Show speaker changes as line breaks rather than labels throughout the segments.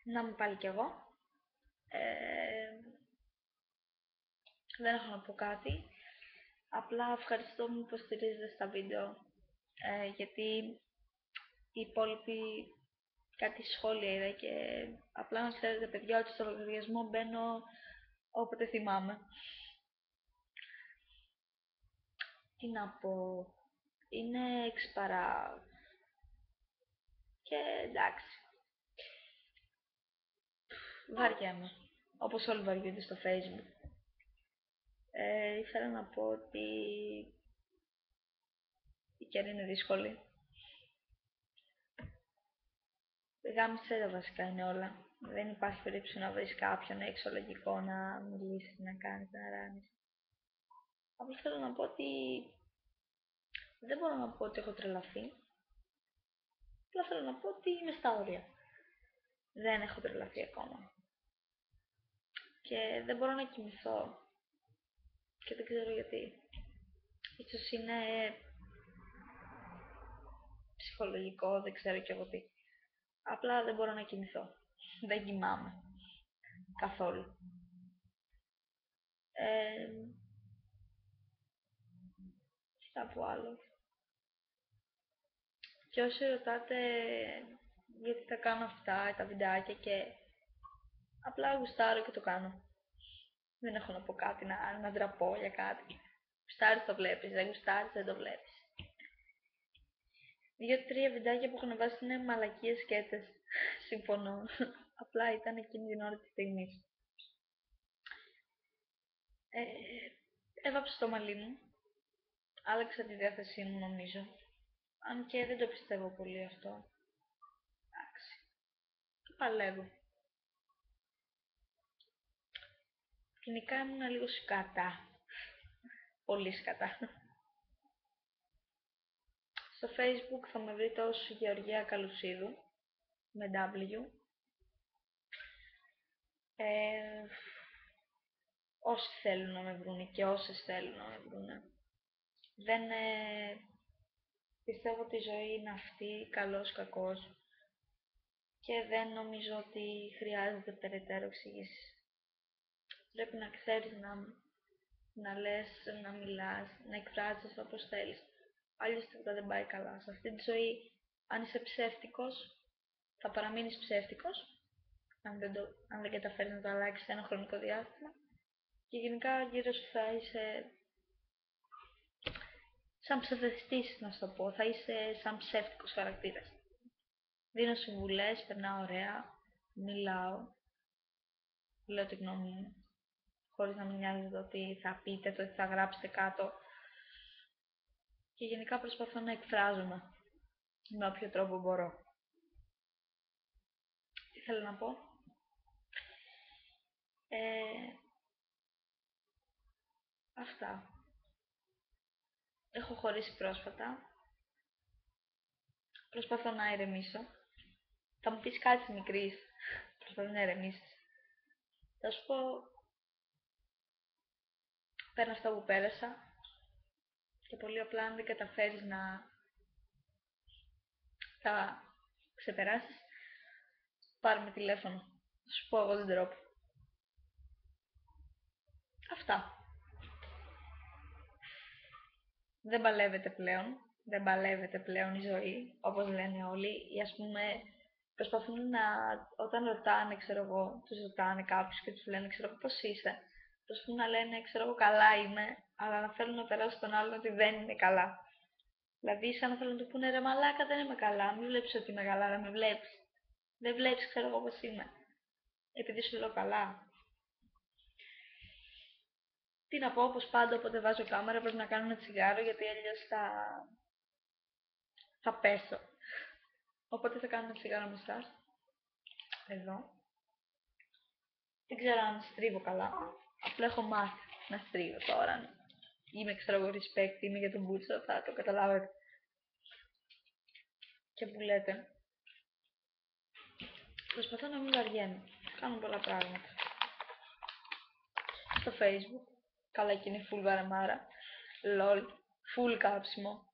Να είμαι πάλι κι εγώ. Ε, δεν έχω να πω κάτι. Απλά ευχαριστώ που με υποστηρίζετε στα βίντεο. Γιατί οι υπόλοιποι κάτι σχόλια είδα και απλά να ξέρετε παιδιά ότι στο λογαριασμό μπαίνω όποτε θυμάμαι. Τι να πω. Είναι 6 παρά. Και εντάξει. Βαριέμαι. Όπως όλοι βαριούνται στο Facebook. Ήθελα να πω ότι η καιρή είναι δύσκολη. Γάμισε τα βασικά είναι όλα. Δεν υπάρχει περίπτωση να βρεις κάποιον έξω λογικό να μιλήσεις, να κάνεις, να ράνεις. Απλά θέλω να πω ότι δεν μπορώ να πω ότι έχω τρελαθεί. Απλά θέλω να πω ότι είμαι στα όρια. Δεν έχω τρελαθεί ακόμα. Και δεν μπορώ να κοιμηθώ. Και δεν ξέρω γιατί. Ίσως είναι ψυχολογικό, δεν ξέρω κι εγώ τι. Απλά δεν μπορώ να κοιμηθώ. Δεν κοιμάμαι. Καθόλου. Τι θα πω άλλο. Και όσοι ρωτάτε γιατί τα κάνω αυτά, τα βιντεάκια και απλά γουστάρω και το κάνω. Δεν έχω να πω κάτι, να ντραπώ για κάτι. Γουστάρεις το βλέπεις, δεν γουστάρεις δεν το βλέπεις. 2-3 βιντεάκια που έχω ανεβάσει είναι μαλακίες σκέτες. Συμφωνώ. Απλά ήταν εκείνη την ώρα της στιγμής. Έβαψα το μαλλί μου. Άλλαξα τη διάθεσή μου νομίζω. Αν και δεν το πιστεύω πολύ αυτό. Εντάξει. Το παλεύω. Γενικά ήμουν λίγο σκατά. Πολύ σκατά. Στο Facebook θα με βρείτε ως Γεωργία Καλουσίδου με W. Όσοι θέλουν να με βρούνε και όσες θέλουν να με βρούνε. Δεν πιστεύω ότι η ζωή είναι αυτή, καλός κακός, και δεν νομίζω ότι χρειάζεται περαιτέρω εξήγηση. Πρέπει να ξέρεις να λες, να μιλάς, να εκφράζεσαι όπως θέλεις. Αλλιώς τίποτα δεν πάει καλά. Σε αυτή τη ζωή, αν είσαι ψεύτικος, θα παραμείνεις ψεύτικος, αν δεν καταφέρεις να το αλλάξεις σε ένα χρονικό διάστημα. Και γενικά γύρω σου θα είσαι σαν ψευδεστής, να σου το πω. Θα είσαι σαν ψεύτικος χαρακτήρας. Δίνω συμβουλές, περνάω ωραία, μιλάω, λέω τη γνώμη μου, χωρίς να με νοιάζει το τι θα πείτε, το τι θα γράψετε κάτω. Και γενικά προσπαθώ να εκφράζομαι με όποιο τρόπο μπορώ. Τι θέλω να πω. Αυτά. Έχω χωρίσει πρόσφατα. Προσπαθώ να ηρεμήσω. Θα μου πεις κάτι μικρής. Προσπαθώ να ηρεμήσεις. Θα σου πω, παίρνω αυτά που πέρασα και πολύ απλά αν δεν καταφέρεις να τα ξεπεράσεις, πάρε με τηλέφωνο. Θα σου πω εγώ τον τρόπο. Αυτά. Δεν παλεύεται πλέον. Δεν παλεύεται πλέον η ζωή, όπως λένε όλοι. Ή ας πούμε, προσπαθούν να, όταν ρωτάνε, ξέρω εγώ, τους ρωτάνε κάποιους και τους λένε, ξέρω εγώ, πώς είσαι. Προσπαθούν να λένε, ξέρω εγώ, καλά είμαι, αλλά να θέλουν να περάσουν τον άλλον ότι δεν είναι καλά. Δηλαδή, σαν να θέλουν να του πούνε ρε μαλάκα, δεν είμαι καλά. Μην βλέπεις ότι είμαι καλά, δεν με βλέπεις. Δεν βλέπεις, ξέρω εγώ, πώς είμαι. Επειδή σου λέω καλά. Τι να πω, όπως πάντα, όποτε βάζω κάμερα πρέπει να κάνω ένα τσιγάρο γιατί αλλιώς θα πέσω. Οπότε θα κάνω ένα τσιγάρο με εσάς. Εδώ. Δεν ξέρω αν στρίβω καλά. Απλά έχω μάθει να στρίβω τώρα. Είμαι, ξέρω εγώ, respect, είμαι για τον Μπούτσο, θα το καταλάβετε. Και που λέτε. Προσπαθώ να μην βαριέμαι. Κάνω πολλά πράγματα. Στο Facebook. Καλά και είναι full βαραμάρα. Lol. Full κάψιμο.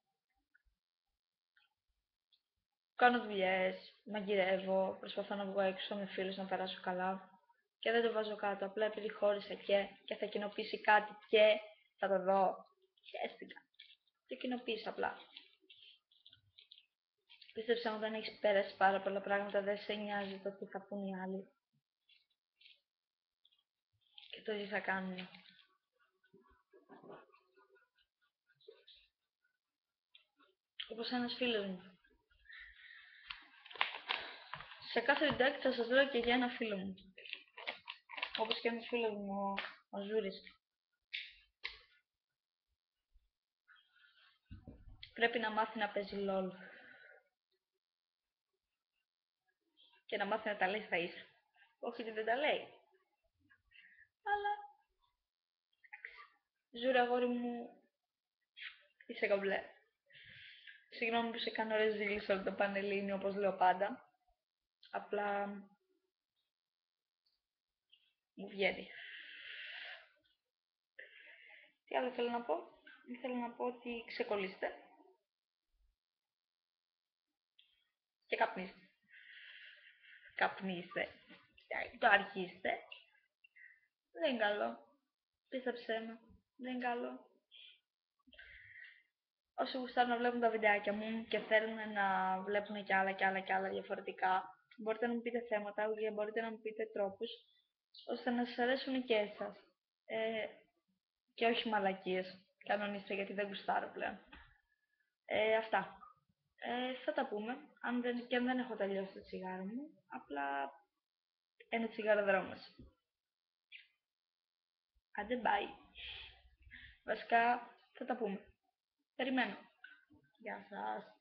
κάνω δουλειές, μαγειρεύω, προσπαθώ να βγω έξω με φίλους να περάσω καλά και δεν το βάζω κάτω, απλά επειδή χώρισα και θα κοινοποιήσει κάτι και θα το δω. Χαίστηκα. Το κοινοποίησα απλά. Πίστεψα μου, όταν έχεις πέρασει πάρα πολλά πράγματα δεν σε νοιάζει το τι θα πούν οι άλλοι και το τι θα κάνουν. Όπως ένας φίλος μου. Σε κάθε βιντεάκι θα σας λέω και για ένα φίλο μου. Όπως και ένας φίλος μου, ο Ζούρης. Πρέπει να μάθει να παίζει LOL. Και να μάθει να τα λέει στα ίσα. Όχι ότι δεν τα λέει. Αλλά... Ζούρι, αγόρι μου, είσαι κομπλέ. Συγγνώμη που σε κάνω ρεζίλη σε όλο το πανελλήνιο, όπως λέω πάντα. Απλά... μου βγαίνει. Τι άλλο θέλω να πω? Ήθελα να πω ότι ξεκολλήστε. Και καπνίστε. Καπνίστε. Το αρχίστε. Δεν είναι καλό. Πίστεψέ με. Δεν είναι καλό. Όσοι γουστάρουν να βλέπουν τα βιντεάκια μου και θέλουν να βλέπουν κι άλλα διαφορετικά, μπορείτε να μου πείτε θέματα και μπορείτε να μου πείτε τρόπους ώστε να σας αρέσουν και εσάς. Και όχι μαλακίες. Κανονίστε, γιατί δεν γουστάρω πλέον. Αυτά. Θα τα πούμε. Αν δεν έχω τελειώσει το τσιγάρο μου, απλά ένα τσιγάρο δρόμος. Άντε, bye. Βασικά, θα τα πούμε. Περιμένω. Γεια σας.